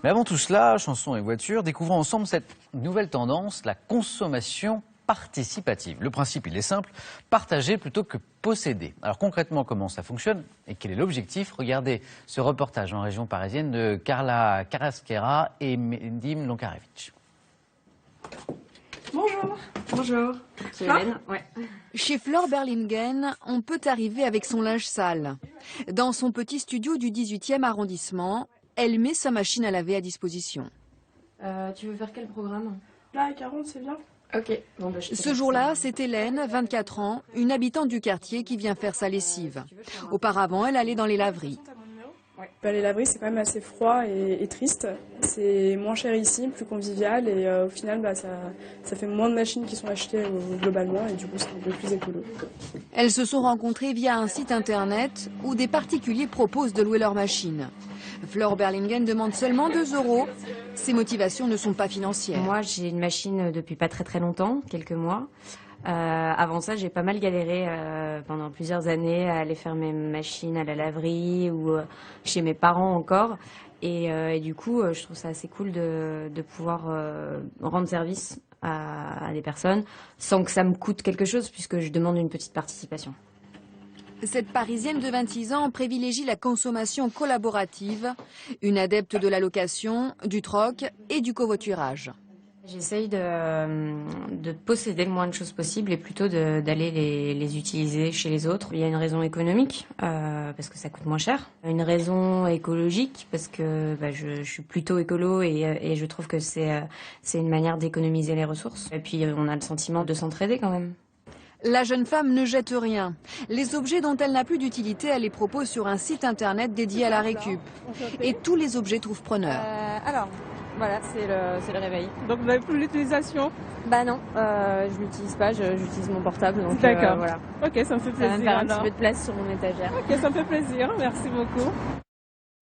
Mais avant tout cela, chansons et voitures, découvrons ensemble cette nouvelle tendance, la consommation participative. Le principe, il est simple, partager plutôt que posséder. Alors concrètement, comment ça fonctionne et quel est l'objectif? Regardez ce reportage en région parisienne de Carla Carrasquera et Mendim Lonkarevich. Bonjour. Bonjour. C'est Hélène. Ouais. Chez Flore Berlingen, on peut arriver avec son linge sale. Dans son petit studio du 18e arrondissement, elle met sa machine à laver à disposition. Tu veux faire quel programme? Là, à 40, c'est bien. Ok. Bon, bah, Ce jour-là, c'est Hélène, 24 ans, une habitante du quartier qui vient faire sa lessive. Auparavant, elle allait dans les laveries. Les laveries, c'est quand même assez froid et triste. C'est moins cher ici, plus convivial et au final, ça fait moins de machines qui sont achetées globalement et du coup, c'est un peu plus écolo. Elles se sont rencontrées via un site internet où des particuliers proposent de louer leurs machines. Flore Berlingen demande seulement 2 €. Ses motivations ne sont pas financières. Moi, j'ai une machine depuis pas très longtemps, quelques mois. Avant ça, j'ai pas mal galéré pendant plusieurs années à aller faire mes machines à la laverie ou chez mes parents encore. Et du coup, je trouve ça assez cool de pouvoir rendre service à des personnes sans que ça me coûte quelque chose puisque je demande une petite participation. Cette Parisienne de 26 ans privilégie la consommation collaborative, une adepte de la location, du troc et du covoiturage. J'essaye de posséder le moins de choses possible et plutôt d'aller les utiliser chez les autres. Il y a une raison économique, parce que ça coûte moins cher. Une raison écologique, parce que je suis plutôt écolo et je trouve que c'est une manière d'économiser les ressources. Et puis on a le sentiment de s'entraider quand même. La jeune femme ne jette rien. Les objets dont elle n'a plus d'utilité, elle les propose sur un site internet dédié à la récup. Et tous les objets trouvent preneur. Alors, voilà, c'est le réveil. Donc vous n'avez plus l'utilisation? Bah non, je l'utilise pas, j'utilise mon portable. D'accord. Voilà. Ok, ça me fait plaisir. Ça va me faire un alors. petit peu de place sur mon étagère. Ok, ça me fait plaisir, merci beaucoup.